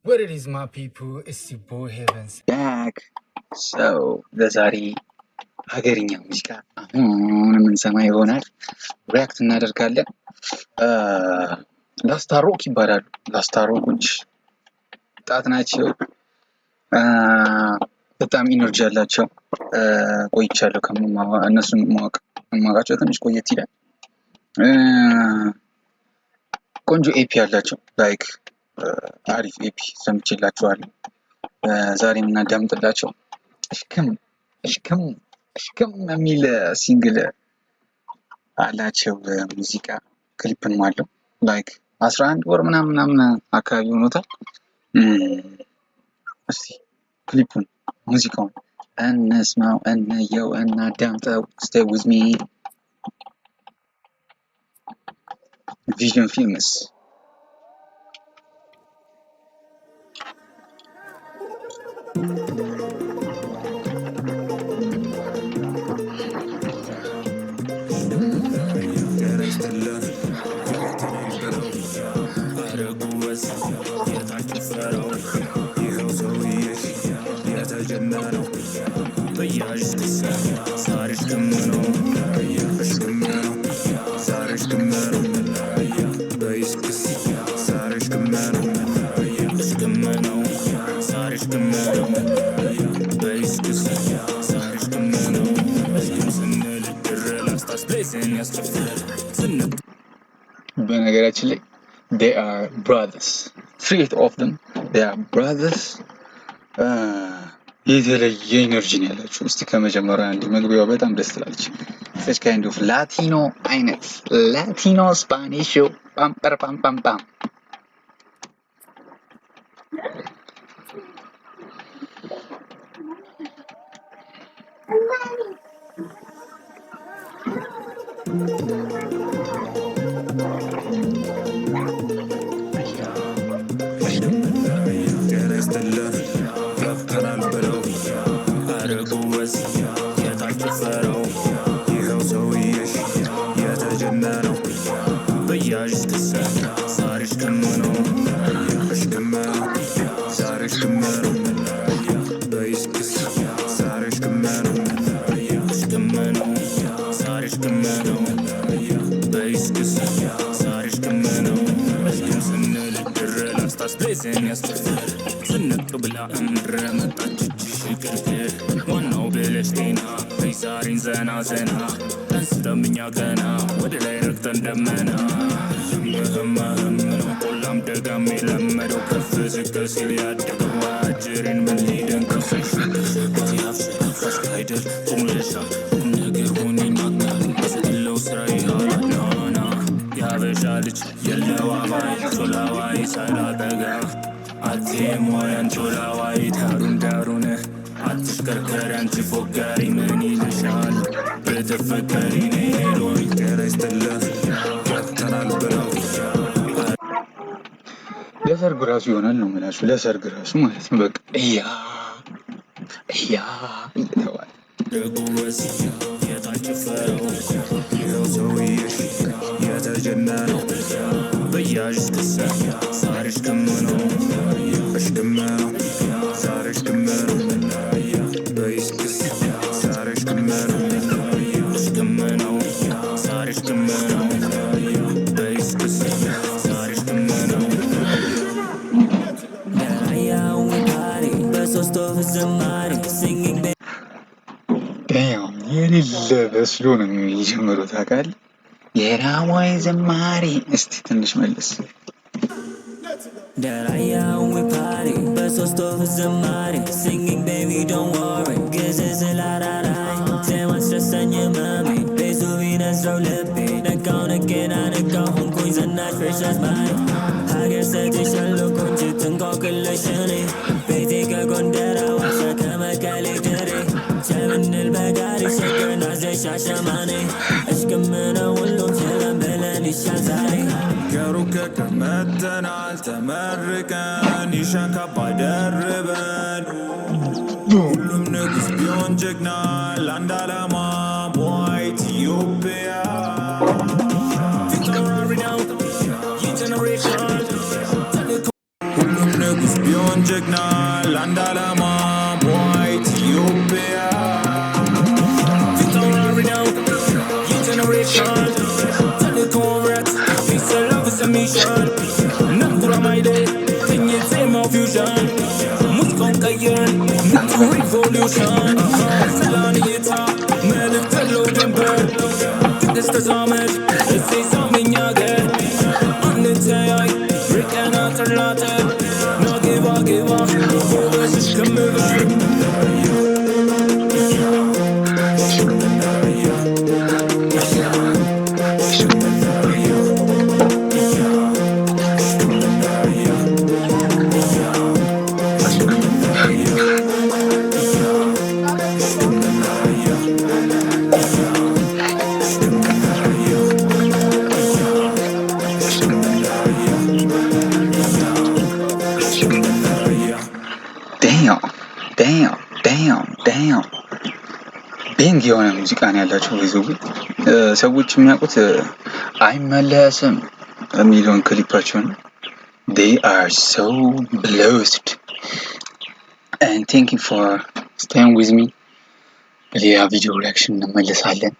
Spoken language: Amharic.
What it is, my people? It's your boy Heavens back. So ለዛሬ ሀገርኛ ሙዚቃ አሁን የምንሰማ ይሆናል። ሪያክት እናደርጋለን። ላስታሮክ ይባላሉ። ላስታሮኮች ጣት ናቸው። በጣም ኢነርጂ ያላቸው ቆይቻለሁ እነሱን ማወቃቸው ትንሽ ቆየት ይላል። ቆንጆ ኤፒ ያላቸው ላይክ አሪፍ ኤፒ ሰምቼላችኋለሁ። ዛሬ የምናዳምጥላቸው እሽክም የሚል ሲንግል አላቸው። ሙዚቃ ክሊፕም አለው። ላይክ 11 ወር ምናምን አካባቢ ሆኖታል። እስቲ ክሊፑን ሙዚቃውን እንስማው፣ እንየው፣ እናዳምጠው። stay with me vision films በነገራችን ላይ they are brothers, 3 of them they are brothers። የተለየ ኢነርጂ ነው ያላችሁ። እስቲ ከመጀመሪያ አንድ መግቢያው በጣም ደስ ትላለች። such kind of ላቲኖ አይነት ላቲኖ ስፓኒሽ ፓምፐር ፓም ፓም ፓም ለሰርግ ራሱ ይሆናል ነው የምላችሁ። ለሰርግ ራሱ ማለት ነው። በቃ እያ እየተባለ የሌለ በስሎ ነው የሚጀምሩት። ታውቃለህ? የራዋይ ዘማሪ እስቲ ትንሽ መለስ መተናል ተመርቀን ይሻካባ ደርበን ሁሉም ንጉስ ቢሆን ጀግና ለአንድ ዓላማ ኢትዮጵያ ሁሉም ንጉስ ቢሆን ጀግና ለአንድ ዓላማ ቦይ ኢትዮጵያ ቪክቶሪ ነው የጀነሬሽን ተልእኮ ብረት ቢሰለፍ ሰሚሽን ነጉራማይሌ ትኝት ዜማው ፊውዥን ሙዚቃውን ቀየርን ምቱ ሪቮሉሽን ሰላም እይታ መልእክት የለው ድንበር ትግስ ተዛመድ እሴ ሳመኝ አገር አንተያይ ርቀና ጥላጠር ናግባ ግባ ጎበዝሽ ከምበር damn ቤንግ የሆነ ሙዚቃ ነው ያላቸው ብዙ ሰዎች የሚያውቁት አይመለስም የሚለውን ክሊፓቸውን they are so blessed and thank you for staying with me ሌላ ቪዲዮ ሪአክሽን እንመለሳለን